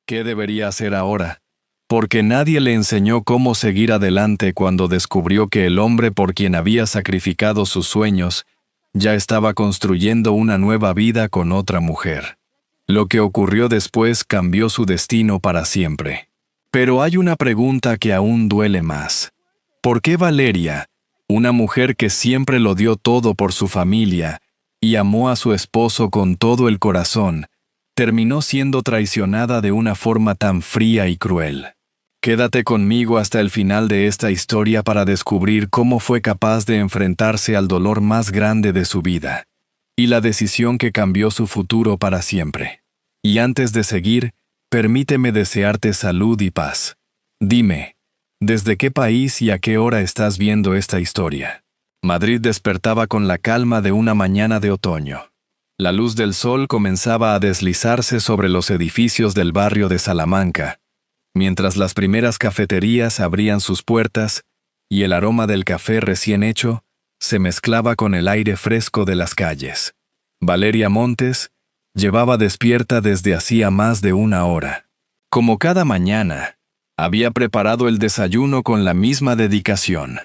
¿Qué debería hacer ahora? Porque nadie le enseñó cómo seguir adelante cuando descubrió que el hombre por quien había sacrificado sus sueños ya estaba construyendo una nueva vida con otra mujer. Lo que ocurrió después cambió su destino para siempre. Pero hay una pregunta que aún duele más. ¿Por qué Valeria, una mujer que siempre lo dio todo por su familia y amó a su esposo con todo el corazón, terminó siendo traicionada de una forma tan fría y cruel? Quédate conmigo hasta el final de esta historia para descubrir cómo fue capaz de enfrentarse al dolor más grande de su vida y la decisión que cambió su futuro para siempre. Y antes de seguir, permíteme desearte salud y paz. Dime, ¿desde qué país y a qué hora estás viendo esta historia? Madrid despertaba con la calma de una mañana de otoño. La luz del sol comenzaba a deslizarse sobre los edificios del barrio de Salamanca, mientras las primeras cafeterías abrían sus puertas y el aroma del café recién hecho se mezclaba con el aire fresco de las calles. Valeria Montes llevaba despierta desde hacía más de una hora. Como cada mañana, había preparado el desayuno con la misma dedicación.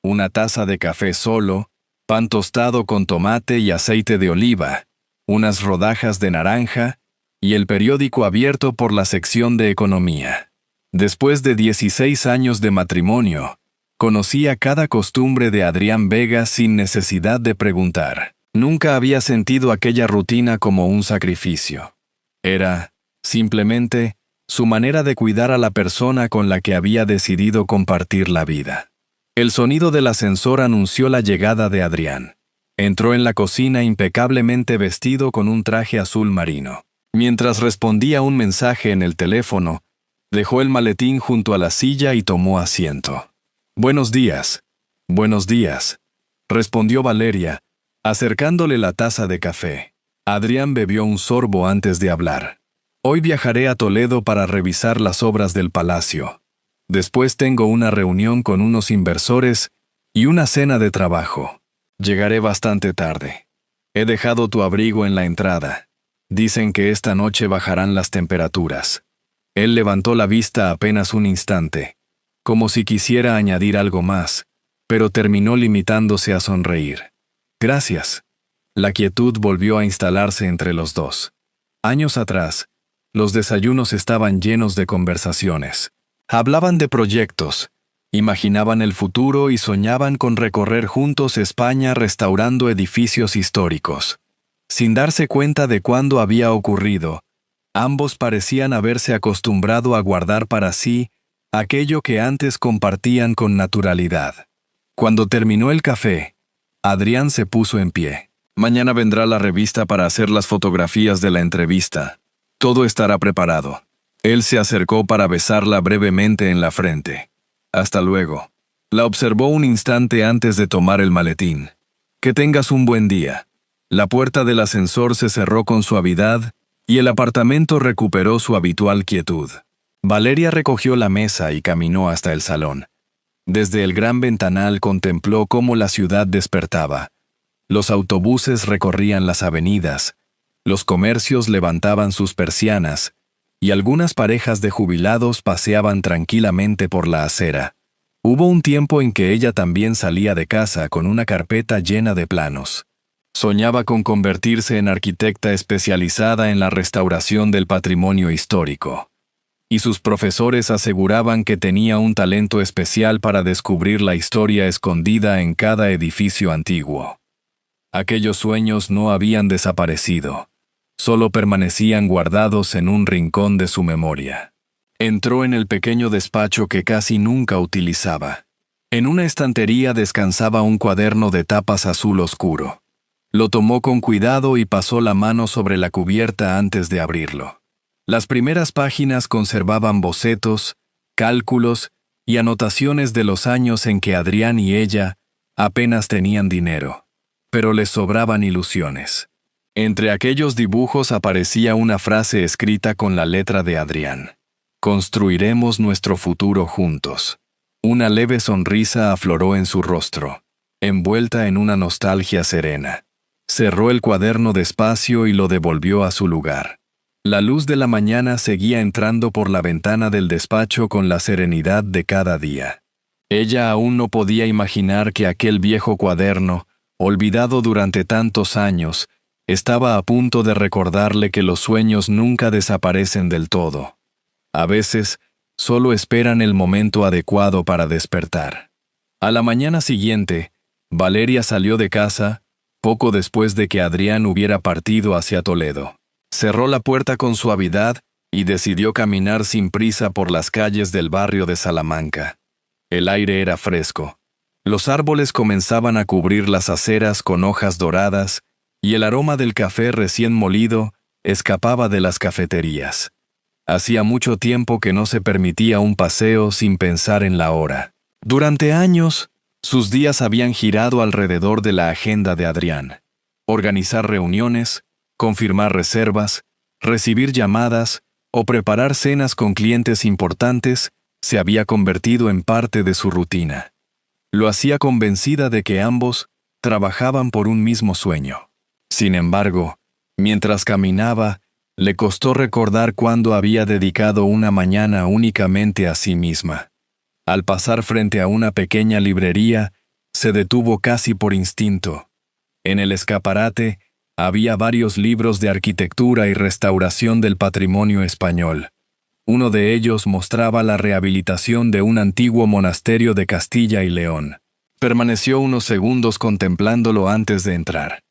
Una taza de café solo, pan tostado con tomate y aceite de oliva, unas rodajas de naranja y el periódico abierto por la sección de economía. Después de 16 años de matrimonio, conocía cada costumbre de Adrián Vega sin necesidad de preguntar. Nunca había sentido aquella rutina como un sacrificio. Era, simplemente, su manera de cuidar a la persona con la que había decidido compartir la vida. El sonido del ascensor anunció la llegada de Adrián. Entró en la cocina impecablemente vestido con un traje azul marino. Mientras respondía un mensaje en el teléfono, dejó el maletín junto a la silla y tomó asiento. «Buenos días», respondió Valeria, acercándole la taza de café. Adrián bebió un sorbo antes de hablar. «Hoy viajaré a Toledo para revisar las obras del palacio. Después tengo una reunión con unos inversores y una cena de trabajo. Llegaré bastante tarde. He dejado tu abrigo en la entrada. Dicen que esta noche bajarán las temperaturas». Él levantó la vista apenas un instante, como si quisiera añadir algo más, pero terminó limitándose a sonreír. «Gracias». La quietud volvió a instalarse entre los dos. Años atrás, los desayunos estaban llenos de conversaciones. Hablaban de proyectos, imaginaban el futuro y soñaban con recorrer juntos España restaurando edificios históricos. Sin darse cuenta de cuándo había ocurrido, ambos parecían haberse acostumbrado a guardar para sí aquello que antes compartían con naturalidad. Cuando terminó el café, Adrián se puso en pie. «Mañana vendrá la revista para hacer las fotografías de la entrevista. Todo estará preparado». Él se acercó para besarla brevemente en la frente. «Hasta luego». La observó un instante antes de tomar el maletín. «Que tengas un buen día». La puerta del ascensor se cerró con suavidad y el apartamento recuperó su habitual quietud. Valeria recogió la mesa y caminó hasta el salón. Desde el gran ventanal contempló cómo la ciudad despertaba. Los autobuses recorrían las avenidas, los comercios levantaban sus persianas, y algunas parejas de jubilados paseaban tranquilamente por la acera. Hubo un tiempo en que ella también salía de casa con una carpeta llena de planos. Soñaba con convertirse en arquitecta especializada en la restauración del patrimonio histórico. Y sus profesores aseguraban que tenía un talento especial para descubrir la historia escondida en cada edificio antiguo. Aquellos sueños no habían desaparecido, solo permanecían guardados en un rincón de su memoria. Entró en el pequeño despacho que casi nunca utilizaba. En una estantería descansaba un cuaderno de tapas azul oscuro. Lo tomó con cuidado y pasó la mano sobre la cubierta antes de abrirlo. Las primeras páginas conservaban bocetos, cálculos y anotaciones de los años en que Adrián y ella apenas tenían dinero, pero les sobraban ilusiones. Entre aquellos dibujos aparecía una frase escrita con la letra de Adrián: «Construiremos nuestro futuro juntos». Una leve sonrisa afloró en su rostro, envuelta en una nostalgia serena. Cerró el cuaderno despacio y lo devolvió a su lugar. La luz de la mañana seguía entrando por la ventana del despacho con la serenidad de cada día. Ella aún no podía imaginar que aquel viejo cuaderno, olvidado durante tantos años, estaba a punto de recordarle que los sueños nunca desaparecen del todo. A veces, solo esperan el momento adecuado para despertar. A la mañana siguiente, Valeria salió de casa, poco después de que Adrián hubiera partido hacia Toledo. Cerró la puerta con suavidad y decidió caminar sin prisa por las calles del barrio de Salamanca. El aire era fresco. Los árboles comenzaban a cubrir las aceras con hojas doradas y el aroma del café recién molido escapaba de las cafeterías. Hacía mucho tiempo que no se permitía un paseo sin pensar en la hora. Durante años, sus días habían girado alrededor de la agenda de Adrián. Organizar reuniones, confirmar reservas, recibir llamadas o preparar cenas con clientes importantes se había convertido en parte de su rutina. Lo hacía convencida de que ambos trabajaban por un mismo sueño. Sin embargo, mientras caminaba, le costó recordar cuándo había dedicado una mañana únicamente a sí misma. Al pasar frente a una pequeña librería, se detuvo casi por instinto. En el escaparate había varios libros de arquitectura y restauración del patrimonio español. Uno de ellos mostraba la rehabilitación de un antiguo monasterio de Castilla y León. Permaneció unos segundos contemplándolo antes de entrar.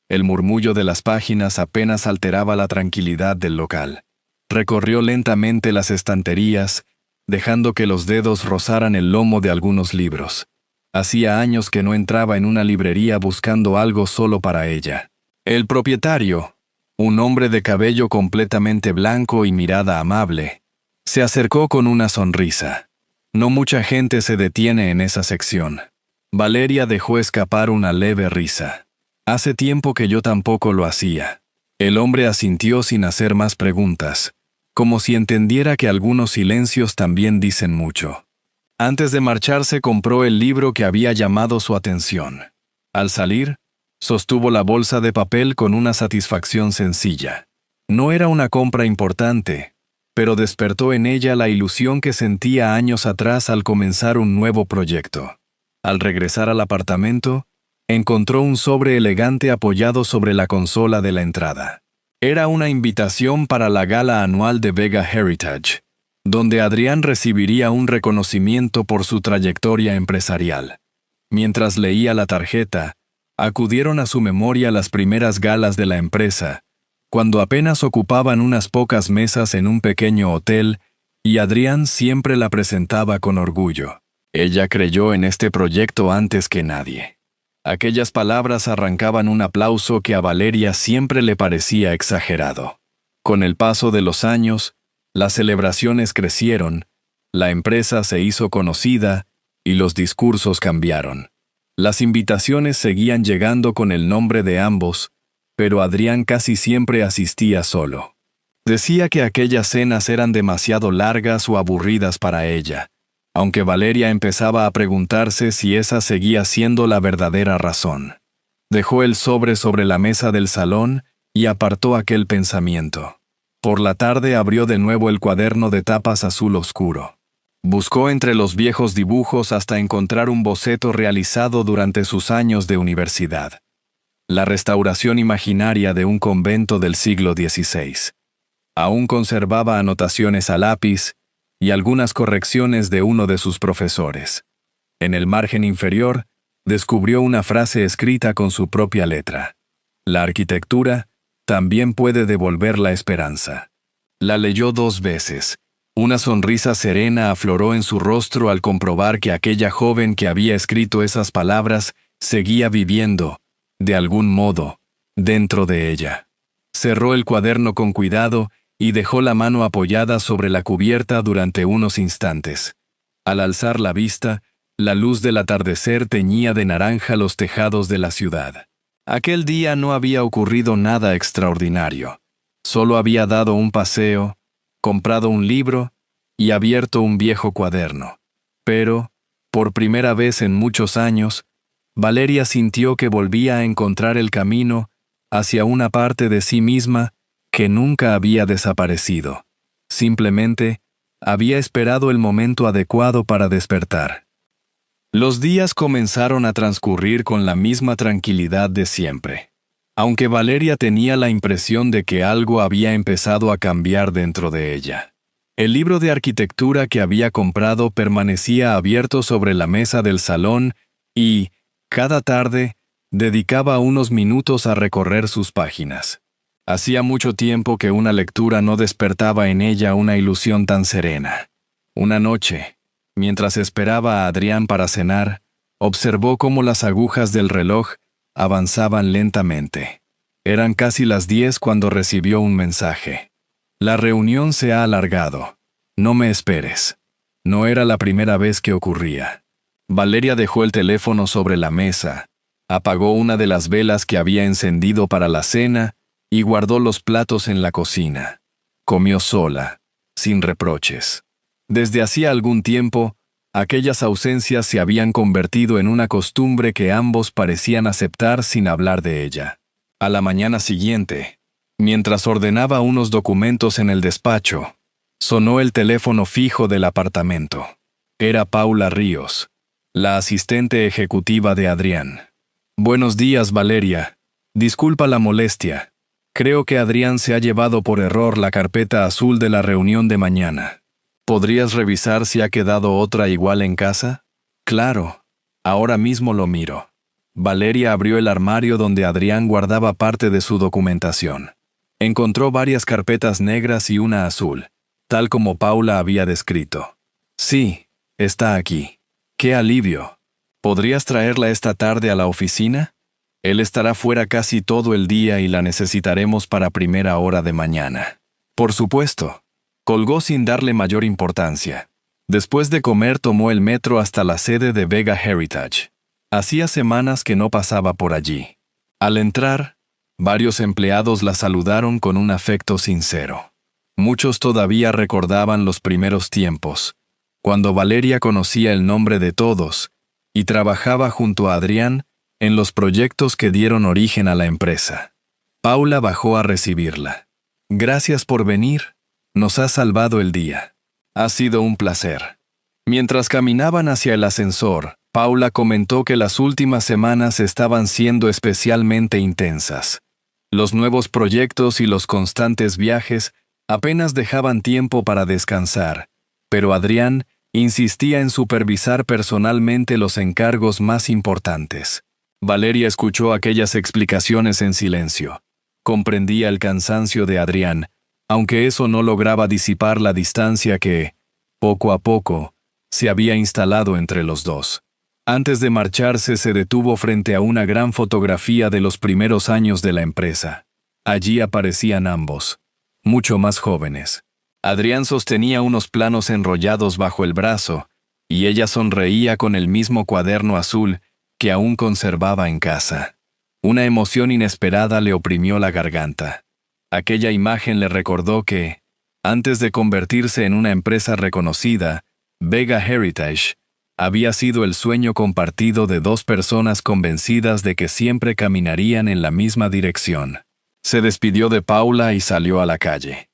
El murmullo de las páginas apenas alteraba la tranquilidad del local. Recorrió lentamente las estanterías, dejando que los dedos rozaran el lomo de algunos libros. Hacía años que no entraba en una librería buscando algo solo para ella. El propietario, un hombre de cabello completamente blanco y mirada amable, se acercó con una sonrisa. No mucha gente se detiene en esa sección. Valeria dejó escapar una leve risa. Hace tiempo que yo tampoco lo hacía. El hombre asintió sin hacer más preguntas, como si entendiera que algunos silencios también dicen mucho. Antes de marcharse compró el libro que había llamado su atención. Al salir, sostuvo la bolsa de papel con una satisfacción sencilla. No era una compra importante, pero despertó en ella la ilusión que sentía años atrás al comenzar un nuevo proyecto. Al regresar al apartamento, encontró un sobre elegante apoyado sobre la consola de la entrada. Era una invitación para la gala anual de Vega Heritage, donde Adrián recibiría un reconocimiento por su trayectoria empresarial. Mientras leía la tarjeta, acudieron a su memoria las primeras galas de la empresa, cuando apenas ocupaban unas pocas mesas en un pequeño hotel, y Adrián siempre la presentaba con orgullo. Ella creyó en este proyecto antes que nadie. Aquellas palabras arrancaban un aplauso que a Valeria siempre le parecía exagerado. Con el paso de los años, las celebraciones crecieron, la empresa se hizo conocida y los discursos cambiaron. Las invitaciones seguían llegando con el nombre de ambos, pero Adrián casi siempre asistía solo. Decía que aquellas cenas eran demasiado largas o aburridas para ella, aunque Valeria empezaba a preguntarse si esa seguía siendo la verdadera razón. Dejó el sobre la mesa del salón y apartó aquel pensamiento. Por la tarde abrió de nuevo el cuaderno de tapas azul oscuro. Buscó entre los viejos dibujos hasta encontrar un boceto realizado durante sus años de universidad. La restauración imaginaria de un convento del siglo XVI. Aún conservaba anotaciones a lápiz y algunas correcciones de uno de sus profesores. En el margen inferior, descubrió una frase escrita con su propia letra. La arquitectura también puede devolver la esperanza. La leyó 2 veces. Una sonrisa serena afloró en su rostro al comprobar que aquella joven que había escrito esas palabras seguía viviendo, de algún modo, dentro de ella. Cerró el cuaderno con cuidado y dejó la mano apoyada sobre la cubierta durante unos instantes. Al alzar la vista, la luz del atardecer teñía de naranja los tejados de la ciudad. Aquel día no había ocurrido nada extraordinario. Solo había dado un paseo, comprado un libro y abierto un viejo cuaderno. Pero, por primera vez en muchos años, Valeria sintió que volvía a encontrar el camino hacia una parte de sí misma que nunca había desaparecido. Simplemente, había esperado el momento adecuado para despertar. Los días comenzaron a transcurrir con la misma tranquilidad de siempre. Aunque Valeria tenía la impresión de que algo había empezado a cambiar dentro de ella. El libro de arquitectura que había comprado permanecía abierto sobre la mesa del salón y, cada tarde, dedicaba unos minutos a recorrer sus páginas. Hacía mucho tiempo que una lectura no despertaba en ella una ilusión tan serena. Una noche, mientras esperaba a Adrián para cenar, observó cómo las agujas del reloj avanzaban lentamente. Eran casi las 10 cuando recibió un mensaje. La reunión se ha alargado. No me esperes. No era la primera vez que ocurría. Valeria dejó el teléfono sobre la mesa, apagó una de las velas que había encendido para la cena y guardó los platos en la cocina. Comió sola, sin reproches. Desde hacía algún tiempo, aquellas ausencias se habían convertido en una costumbre que ambos parecían aceptar sin hablar de ella. A la mañana siguiente, mientras ordenaba unos documentos en el despacho, sonó el teléfono fijo del apartamento. Era Paula Ríos, la asistente ejecutiva de Adrián. Buenos días, Valeria. Disculpa la molestia. Creo que Adrián se ha llevado por error la carpeta azul de la reunión de mañana. ¿Podrías revisar si ha quedado otra igual en casa? Claro. Ahora mismo lo miro. Valeria abrió el armario donde Adrián guardaba parte de su documentación. Encontró varias carpetas negras y una azul, tal como Paula había descrito. Sí, está aquí. ¡Qué alivio! ¿Podrías traerla esta tarde a la oficina? Él estará fuera casi todo el día y la necesitaremos para primera hora de mañana. Por supuesto. Colgó sin darle mayor importancia. Después de comer tomó el metro hasta la sede de Vega Heritage. Hacía semanas que no pasaba por allí. Al entrar, varios empleados la saludaron con un afecto sincero. Muchos todavía recordaban los primeros tiempos, cuando Valeria conocía el nombre de todos y trabajaba junto a Adrián en los proyectos que dieron origen a la empresa. Paula bajó a recibirla. Gracias por venir. Nos has salvado el día. Ha sido un placer. Mientras caminaban hacia el ascensor, Paula comentó que las últimas semanas estaban siendo especialmente intensas. Los nuevos proyectos y los constantes viajes apenas dejaban tiempo para descansar, pero Adrián insistía en supervisar personalmente los encargos más importantes. Valeria escuchó aquellas explicaciones en silencio. Comprendía el cansancio de Adrián, aunque eso no lograba disipar la distancia que, poco a poco, se había instalado entre los dos. Antes de marcharse se detuvo frente a una gran fotografía de los primeros años de la empresa. Allí aparecían ambos, mucho más jóvenes. Adrián sostenía unos planos enrollados bajo el brazo, y ella sonreía con el mismo cuaderno azul que aún conservaba en casa. Una emoción inesperada le oprimió la garganta. Aquella imagen le recordó que, antes de convertirse en una empresa reconocida, Vega Heritage había sido el sueño compartido de dos personas convencidas de que siempre caminarían en la misma dirección. Se despidió de Paula y salió a la calle.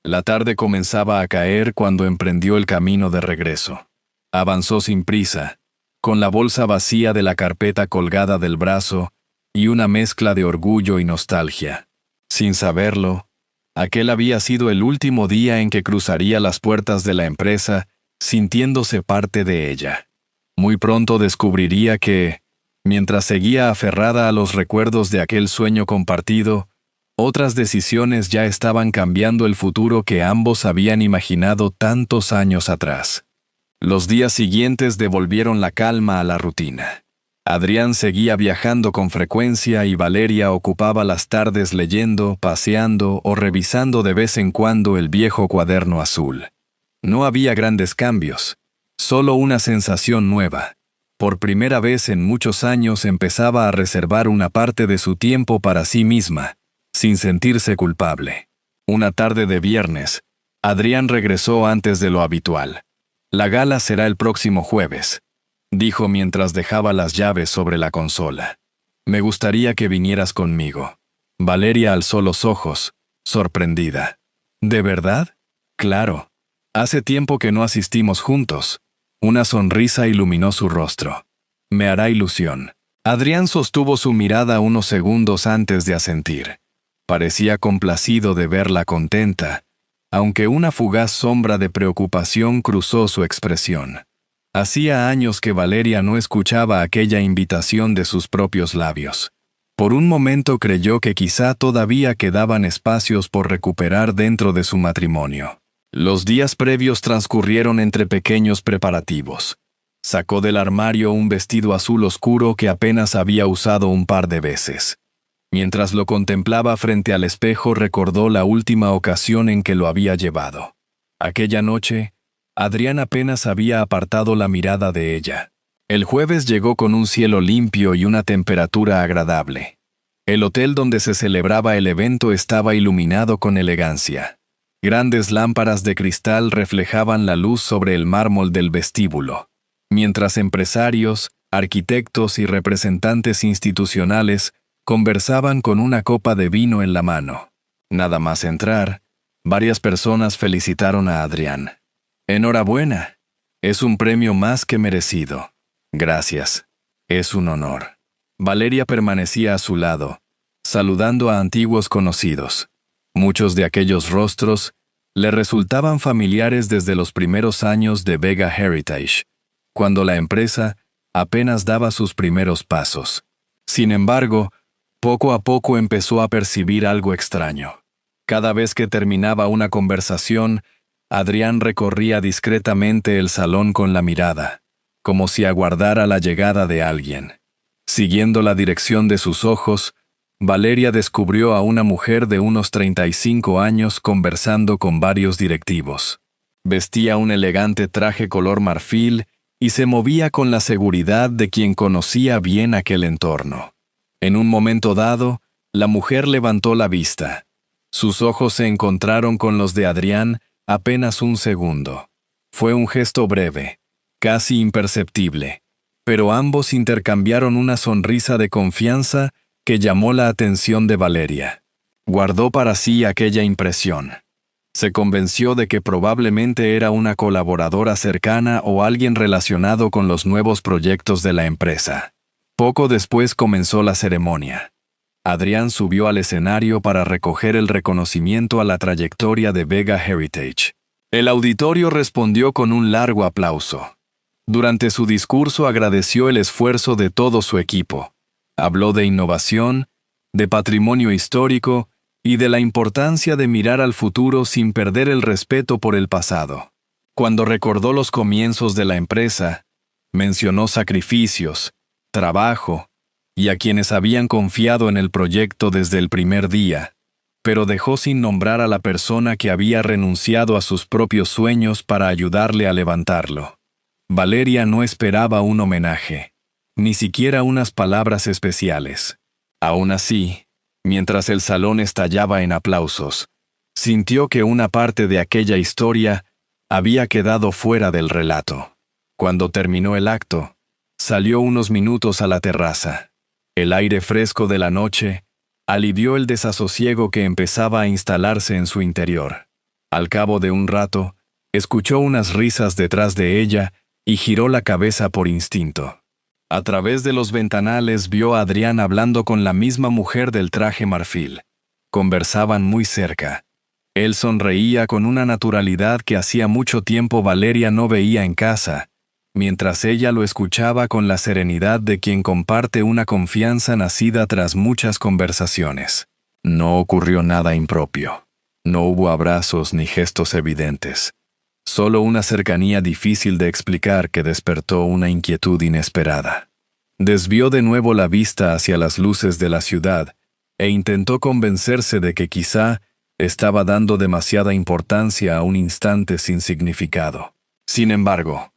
La tarde comenzaba a caer cuando emprendió el camino de regreso. Avanzó sin prisa, con la bolsa vacía de la carpeta colgada del brazo y una mezcla de orgullo y nostalgia. Sin saberlo, aquel había sido el último día en que cruzaría las puertas de la empresa sintiéndose parte de ella. Muy pronto descubriría que, mientras seguía aferrada a los recuerdos de aquel sueño compartido, otras decisiones ya estaban cambiando el futuro que ambos habían imaginado tantos años atrás. Los días siguientes devolvieron la calma a la rutina. Adrián seguía viajando con frecuencia y Valeria ocupaba las tardes leyendo, paseando o revisando de vez en cuando el viejo cuaderno azul. No había grandes cambios, solo una sensación nueva. Por primera vez en muchos años empezaba a reservar una parte de su tiempo para sí misma, sin sentirse culpable. Una tarde de viernes, Adrián regresó antes de lo habitual. La gala será el próximo jueves, dijo mientras dejaba las llaves sobre la consola. Me gustaría que vinieras conmigo. Valeria alzó los ojos, sorprendida. ¿De verdad? Claro. Hace tiempo que no asistimos juntos. Una sonrisa iluminó su rostro. Me hará ilusión. Adrián sostuvo su mirada unos segundos antes de asentir. Parecía complacido de verla contenta, aunque una fugaz sombra de preocupación cruzó su expresión. Hacía años que Valeria no escuchaba aquella invitación de sus propios labios. Por un momento creyó que quizá todavía quedaban espacios por recuperar dentro de su matrimonio. Los días previos transcurrieron entre pequeños preparativos. Sacó del armario un vestido azul oscuro que apenas había usado un par de veces. Mientras lo contemplaba frente al espejo, recordó la última ocasión en que lo había llevado. Aquella noche, Adrián apenas había apartado la mirada de ella. El jueves llegó con un cielo limpio y una temperatura agradable. El hotel donde se celebraba el evento estaba iluminado con elegancia. Grandes lámparas de cristal reflejaban la luz sobre el mármol del vestíbulo, mientras empresarios, arquitectos y representantes institucionales conversaban con una copa de vino en la mano. Nada más entrar, varias personas felicitaron a Adrián. Enhorabuena. Es un premio más que merecido. Gracias. Es un honor. Valeria permanecía a su lado, saludando a antiguos conocidos. Muchos de aquellos rostros le resultaban familiares desde los primeros años de Vega Heritage, cuando la empresa apenas daba sus primeros pasos. Sin embargo, poco a poco empezó a percibir algo extraño. Cada vez que terminaba una conversación, Adrián recorría discretamente el salón con la mirada, como si aguardara la llegada de alguien. Siguiendo la dirección de sus ojos, Valeria descubrió a una mujer de unos 35 años conversando con varios directivos. Vestía un elegante traje color marfil y se movía con la seguridad de quien conocía bien aquel entorno. En un momento dado, la mujer levantó la vista. Sus ojos se encontraron con los de Adrián apenas un segundo. Fue un gesto breve, casi imperceptible, pero ambos intercambiaron una sonrisa de confianza que llamó la atención de Valeria. Guardó para sí aquella impresión. Se convenció de que probablemente era una colaboradora cercana o alguien relacionado con los nuevos proyectos de la empresa. Poco después comenzó la ceremonia. Adrián subió al escenario para recoger el reconocimiento a la trayectoria de Vega Heritage. El auditorio respondió con un largo aplauso. Durante su discurso agradeció el esfuerzo de todo su equipo. Habló de innovación, de patrimonio histórico y de la importancia de mirar al futuro sin perder el respeto por el pasado. Cuando recordó los comienzos de la empresa, mencionó sacrificios, trabajo, y a quienes habían confiado en el proyecto desde el primer día, pero dejó sin nombrar a la persona que había renunciado a sus propios sueños para ayudarle a levantarlo. Valeria no esperaba un homenaje, ni siquiera unas palabras especiales. Aún así, mientras el salón estallaba en aplausos, sintió que una parte de aquella historia había quedado fuera del relato. Cuando terminó el acto, salió unos minutos a la terraza. El aire fresco de la noche alivió el desasosiego que empezaba a instalarse en su interior. Al cabo de un rato, escuchó unas risas detrás de ella y giró la cabeza por instinto. A través de los ventanales vio a Adrián hablando con la misma mujer del traje marfil. Conversaban muy cerca. Él sonreía con una naturalidad que hacía mucho tiempo Valeria no veía en casa, mientras ella lo escuchaba con la serenidad de quien comparte una confianza nacida tras muchas conversaciones. No ocurrió nada impropio. No hubo abrazos ni gestos evidentes. Solo una cercanía difícil de explicar que despertó una inquietud inesperada. Desvió de nuevo la vista hacia las luces de la ciudad e intentó convencerse de que quizá estaba dando demasiada importancia a un instante sin significado. Sin embargo,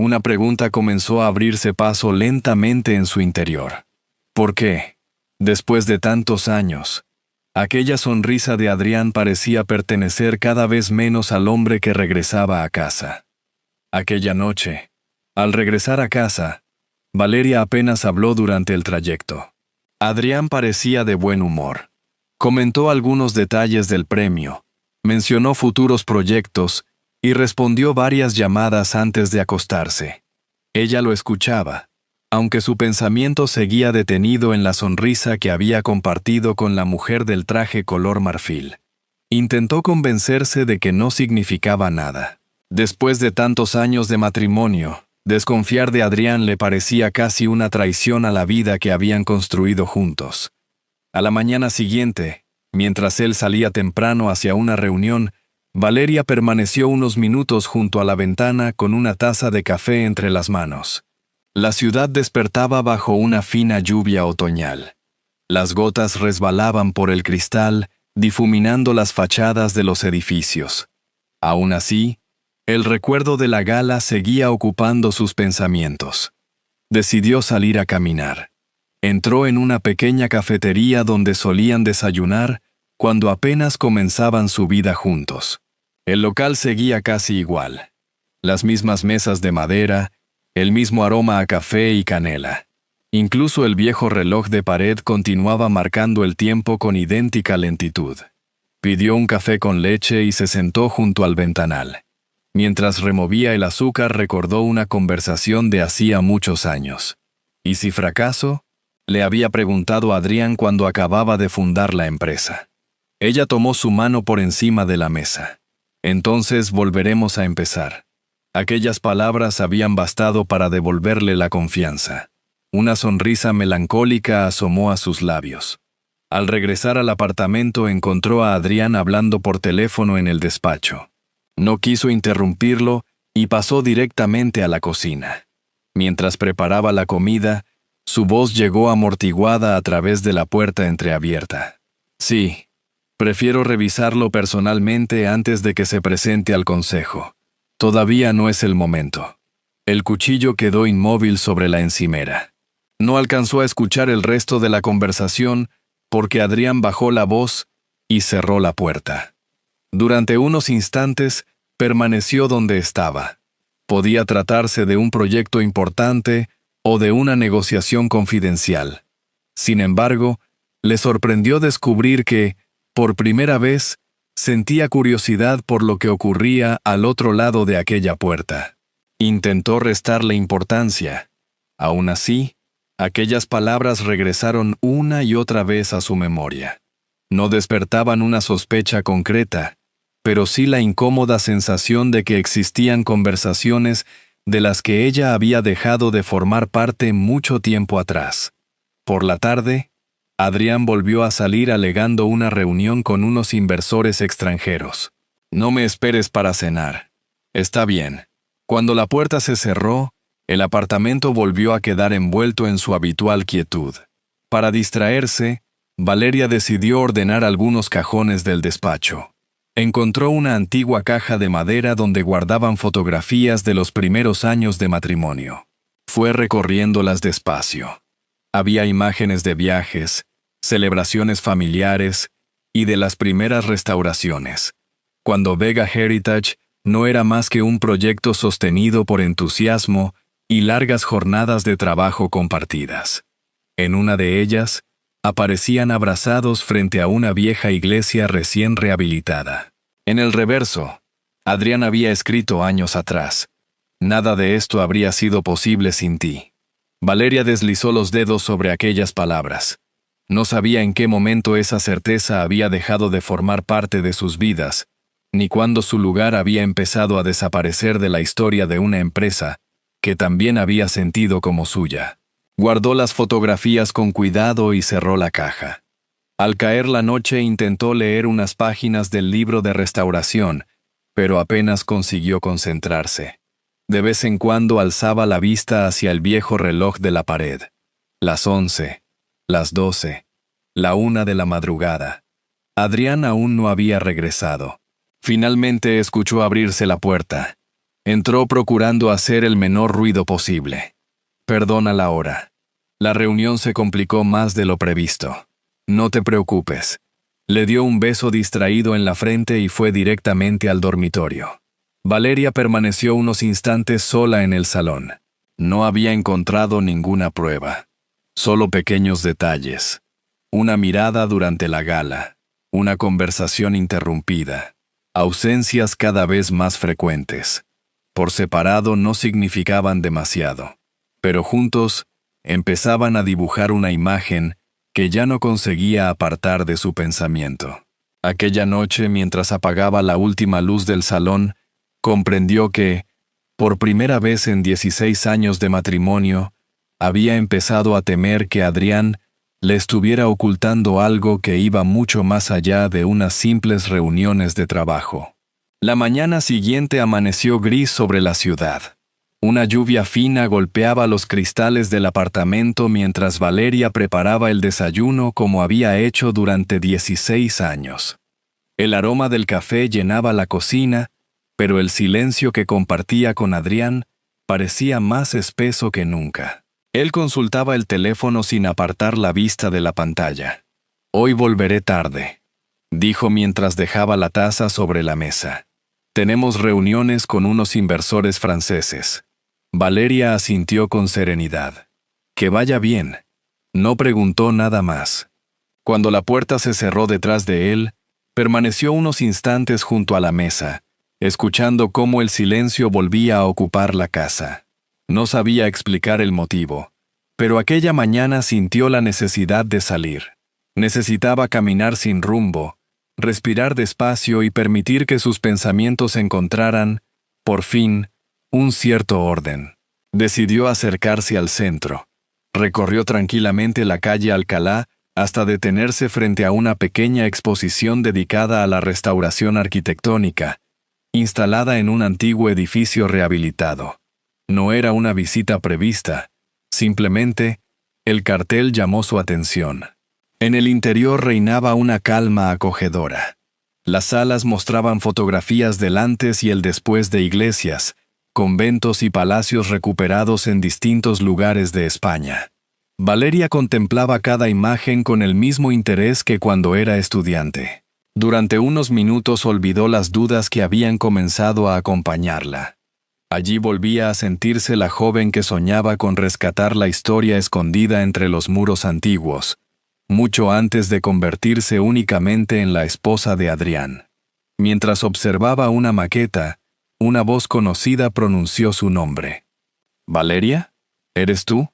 una pregunta comenzó a abrirse paso lentamente en su interior. ¿Por qué, después de tantos años, aquella sonrisa de Adrián parecía pertenecer cada vez menos al hombre que regresaba a casa? Aquella noche, al regresar a casa, Valeria apenas habló durante el trayecto. Adrián parecía de buen humor. Comentó algunos detalles del premio, mencionó futuros proyectos y respondió varias llamadas antes de acostarse. Ella lo escuchaba, aunque su pensamiento seguía detenido en la sonrisa que había compartido con la mujer del traje color marfil. Intentó convencerse de que no significaba nada. Después de tantos años de matrimonio, desconfiar de Adrián le parecía casi una traición a la vida que habían construido juntos. A la mañana siguiente, mientras él salía temprano hacia una reunión, Valeria permaneció unos minutos junto a la ventana con una taza de café entre las manos. La ciudad despertaba bajo una fina lluvia otoñal. Las gotas resbalaban por el cristal, difuminando las fachadas de los edificios. Aún así, el recuerdo de la gala seguía ocupando sus pensamientos. Decidió salir a caminar. Entró en una pequeña cafetería donde solían desayunar cuando apenas comenzaban su vida juntos. El local seguía casi igual. Las mismas mesas de madera, el mismo aroma a café y canela. Incluso el viejo reloj de pared continuaba marcando el tiempo con idéntica lentitud. Pidió un café con leche y se sentó junto al ventanal. Mientras removía el azúcar, recordó una conversación de hacía muchos años. ¿Y si fracaso? Le había preguntado a Adrián cuando acababa de fundar la empresa. Ella tomó su mano por encima de la mesa. Entonces volveremos a empezar. Aquellas palabras habían bastado para devolverle la confianza. Una sonrisa melancólica asomó a sus labios. Al regresar al apartamento encontró a Adrián hablando por teléfono en el despacho. No quiso interrumpirlo y pasó directamente a la cocina. Mientras preparaba la comida, su voz llegó amortiguada a través de la puerta entreabierta. Sí, prefiero revisarlo personalmente antes de que se presente al consejo. Todavía no es el momento. El cuchillo quedó inmóvil sobre la encimera. No alcanzó a escuchar el resto de la conversación porque Adrián bajó la voz y cerró la puerta. Durante unos instantes, permaneció donde estaba. Podía tratarse de un proyecto importante o de una negociación confidencial. Sin embargo, le sorprendió descubrir que, por primera vez, sentía curiosidad por lo que ocurría al otro lado de aquella puerta. Intentó restarle importancia. Aún así, aquellas palabras regresaron una y otra vez a su memoria. No despertaban una sospecha concreta, pero sí la incómoda sensación de que existían conversaciones de las que ella había dejado de formar parte mucho tiempo atrás. Por la tarde, Adrián volvió a salir alegando una reunión con unos inversores extranjeros. No me esperes para cenar. Está bien. Cuando la puerta se cerró, el apartamento volvió a quedar envuelto en su habitual quietud. Para distraerse, Valeria decidió ordenar algunos cajones del despacho. Encontró una antigua caja de madera donde guardaban fotografías de los primeros años de matrimonio. Fue recorriéndolas despacio. Había imágenes de viajes, celebraciones familiares y de las primeras restauraciones, cuando Vega Heritage no era más que un proyecto sostenido por entusiasmo y largas jornadas de trabajo compartidas. En una de ellas, aparecían abrazados frente a una vieja iglesia recién rehabilitada. En el reverso, Adrián había escrito años atrás: «Nada de esto habría sido posible sin ti». Valeria deslizó los dedos sobre aquellas palabras. No sabía en qué momento esa certeza había dejado de formar parte de sus vidas, ni cuándo su lugar había empezado a desaparecer de la historia de una empresa que también había sentido como suya. Guardó las fotografías con cuidado y cerró la caja. Al caer la noche intentó leer unas páginas del libro de restauración, pero apenas consiguió concentrarse. De vez en cuando alzaba la vista hacia el viejo reloj de la pared. Las 11, las 12, la 1 de la madrugada. Adrián aún no había regresado. Finalmente escuchó abrirse la puerta. Entró procurando hacer el menor ruido posible. «Perdona la hora. La reunión se complicó más de lo previsto. No te preocupes». Le dio un beso distraído en la frente y fue directamente al dormitorio. Valeria permaneció unos instantes sola en el salón. No había encontrado ninguna prueba, solo pequeños detalles. Una mirada durante la gala, una conversación interrumpida, ausencias cada vez más frecuentes. Por separado no significaban demasiado, pero juntos empezaban a dibujar una imagen que ya no conseguía apartar de su pensamiento. Aquella noche, mientras apagaba la última luz del salón, comprendió que, por primera vez en 16 años de matrimonio, había empezado a temer que Adrián le estuviera ocultando algo que iba mucho más allá de unas simples reuniones de trabajo. La mañana siguiente amaneció gris sobre la ciudad. Una lluvia fina golpeaba los cristales del apartamento mientras Valeria preparaba el desayuno como había hecho durante 16 años. El aroma del café llenaba la cocina, pero el silencio que compartía con Adrián parecía más espeso que nunca. Él consultaba el teléfono sin apartar la vista de la pantalla. «Hoy volveré tarde», dijo mientras dejaba la taza sobre la mesa. «Tenemos reuniones con unos inversores franceses». Valeria asintió con serenidad. «Que vaya bien». No preguntó nada más. Cuando la puerta se cerró detrás de él, permaneció unos instantes junto a la mesa, escuchando cómo el silencio volvía a ocupar la casa. No sabía explicar el motivo, pero aquella mañana sintió la necesidad de salir. Necesitaba caminar sin rumbo, respirar despacio y permitir que sus pensamientos encontraran, por fin, un cierto orden. Decidió acercarse al centro. Recorrió tranquilamente la calle Alcalá hasta detenerse frente a una pequeña exposición dedicada a la restauración arquitectónica, instalada en un antiguo edificio rehabilitado. No era una visita prevista, simplemente, el cartel llamó su atención. En el interior reinaba una calma acogedora. Las salas mostraban fotografías del antes y el después de iglesias, conventos y palacios recuperados en distintos lugares de España. Valeria contemplaba cada imagen con el mismo interés que cuando era estudiante. Durante unos minutos olvidó las dudas que habían comenzado a acompañarla. Allí volvía a sentirse la joven que soñaba con rescatar la historia escondida entre los muros antiguos, mucho antes de convertirse únicamente en la esposa de Adrián. Mientras observaba una maqueta, una voz conocida pronunció su nombre. «¿Valeria? ¿Eres tú?».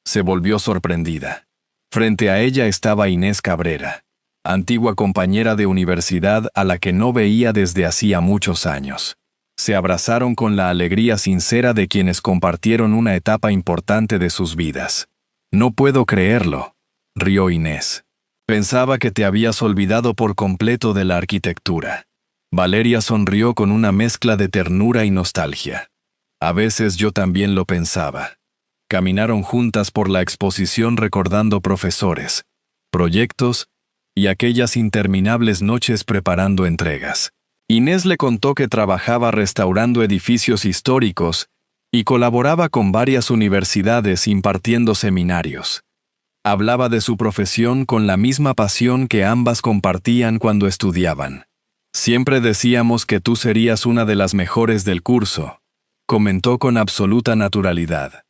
Se volvió sorprendida. Frente a ella estaba Inés Cabrera, antigua compañera de universidad a la que no veía desde hacía muchos años. Se abrazaron con la alegría sincera de quienes compartieron una etapa importante de sus vidas. «No puedo creerlo», rió Inés. «Pensaba que te habías olvidado por completo de la arquitectura». Valeria sonrió con una mezcla de ternura y nostalgia. «A veces yo también lo pensaba». Caminaron juntas por la exposición recordando profesores, proyectos y aquellas interminables noches preparando entregas. Inés le contó que trabajaba restaurando edificios históricos y colaboraba con varias universidades impartiendo seminarios. Hablaba de su profesión con la misma pasión que ambas compartían cuando estudiaban. «Siempre decíamos que tú serías una de las mejores del curso», comentó con absoluta naturalidad.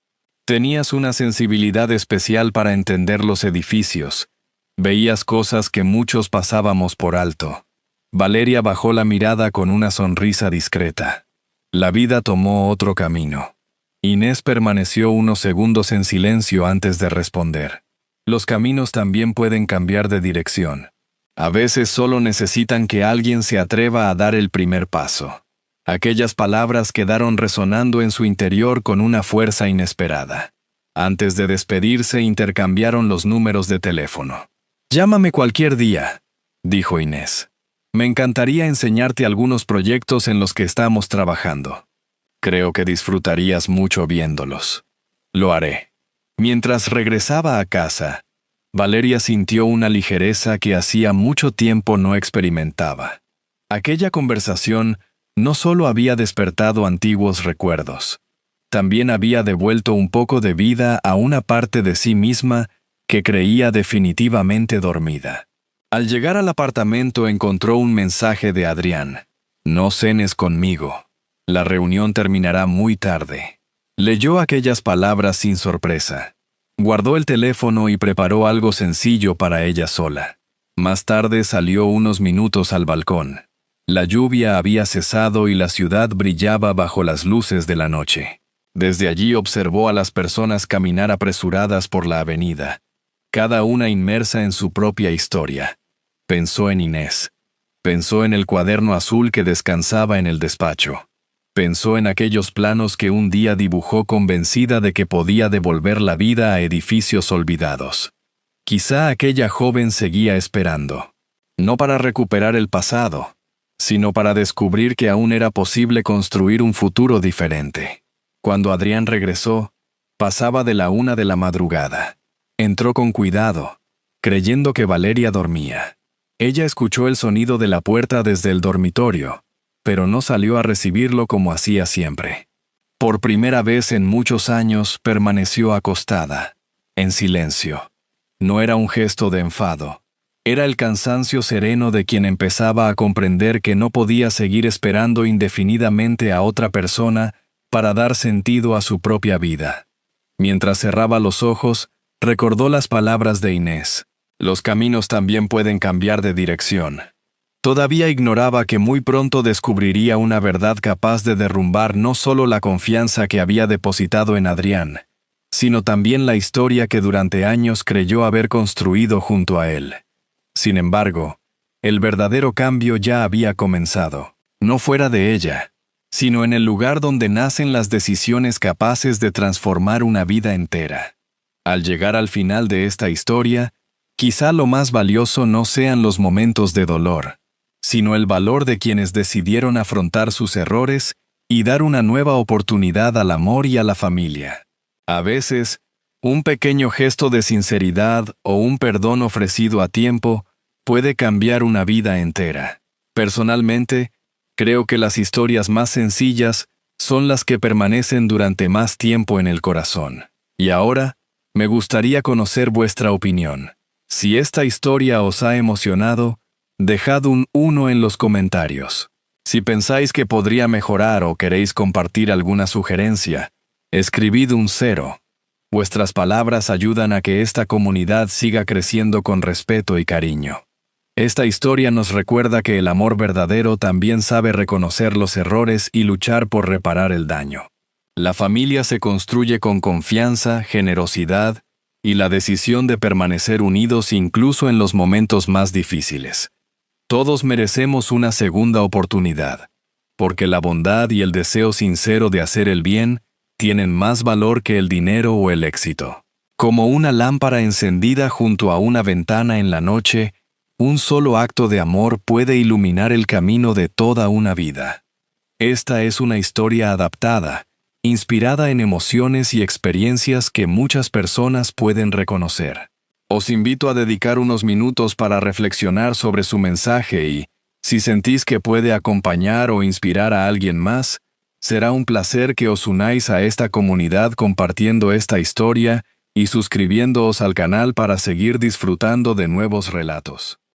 «Tenías una sensibilidad especial para entender los edificios. Veías cosas que muchos pasábamos por alto». Valeria bajó la mirada con una sonrisa discreta. La vida tomó otro camino. Inés permaneció unos segundos en silencio antes de responder. Los caminos también pueden cambiar de dirección. A veces solo necesitan que alguien se atreva a dar el primer paso. Aquellas palabras quedaron resonando en su interior con una fuerza inesperada. Antes de despedirse intercambiaron los números de teléfono. «Llámame cualquier día», dijo Inés. «Me encantaría enseñarte algunos proyectos en los que estamos trabajando. Creo que disfrutarías mucho viéndolos». «Lo haré». Mientras regresaba a casa, Valeria sintió una ligereza que hacía mucho tiempo no experimentaba. Aquella conversación no solo había despertado antiguos recuerdos, también había devuelto un poco de vida a una parte de sí misma que creía definitivamente dormida. Al llegar al apartamento encontró un mensaje de Adrián. «No cenes conmigo. La reunión terminará muy tarde». Leyó aquellas palabras sin sorpresa. Guardó el teléfono y preparó algo sencillo para ella sola. Más tarde salió unos minutos al balcón. La lluvia había cesado y la ciudad brillaba bajo las luces de la noche. Desde allí observó a las personas caminar apresuradas por la avenida, cada una inmersa en su propia historia. Pensó en Inés. Pensó en el cuaderno azul que descansaba en el despacho. Pensó en aquellos planos que un día dibujó convencida de que podía devolver la vida a edificios olvidados. Quizá aquella joven seguía esperando, no para recuperar el pasado, sino para descubrir que aún era posible construir un futuro diferente. Cuando Adrián regresó, pasaba de la 1 de la madrugada. Entró con cuidado, creyendo que Valeria dormía. Ella escuchó el sonido de la puerta desde el dormitorio, pero no salió a recibirlo como hacía siempre. Por primera vez en muchos años permaneció acostada, en silencio. No era un gesto de enfado. Era el cansancio sereno de quien empezaba a comprender que no podía seguir esperando indefinidamente a otra persona para dar sentido a su propia vida. Mientras cerraba los ojos, recordó las palabras de Inés. Los caminos también pueden cambiar de dirección. Todavía ignoraba que muy pronto descubriría una verdad capaz de derrumbar no solo la confianza que había depositado en Adrián, sino también la historia que durante años creyó haber construido junto a él. Sin embargo, el verdadero cambio ya había comenzado, no fuera de ella, sino en el lugar donde nacen las decisiones capaces de transformar una vida entera. Al llegar al final de esta historia, quizá lo más valioso no sean los momentos de dolor, sino el valor de quienes decidieron afrontar sus errores y dar una nueva oportunidad al amor y a la familia. A veces, un pequeño gesto de sinceridad o un perdón ofrecido a tiempo puede cambiar una vida entera. Personalmente, creo que las historias más sencillas son las que permanecen durante más tiempo en el corazón. Y ahora, me gustaría conocer vuestra opinión. Si esta historia os ha emocionado, dejad un 1 en los comentarios. Si pensáis que podría mejorar o queréis compartir alguna sugerencia, escribid un 0. Vuestras palabras ayudan a que esta comunidad siga creciendo con respeto y cariño. Esta historia nos recuerda que el amor verdadero también sabe reconocer los errores y luchar por reparar el daño. La familia se construye con confianza, generosidad y la decisión de permanecer unidos incluso en los momentos más difíciles. Todos merecemos una segunda oportunidad, porque la bondad y el deseo sincero de hacer el bien tienen más valor que el dinero o el éxito. Como una lámpara encendida junto a una ventana en la noche, un solo acto de amor puede iluminar el camino de toda una vida. Esta es una historia adaptada, inspirada en emociones y experiencias que muchas personas pueden reconocer. Os invito a dedicar unos minutos para reflexionar sobre su mensaje y, si sentís que puede acompañar o inspirar a alguien más, será un placer que os unáis a esta comunidad compartiendo esta historia y suscribiéndoos al canal para seguir disfrutando de nuevos relatos.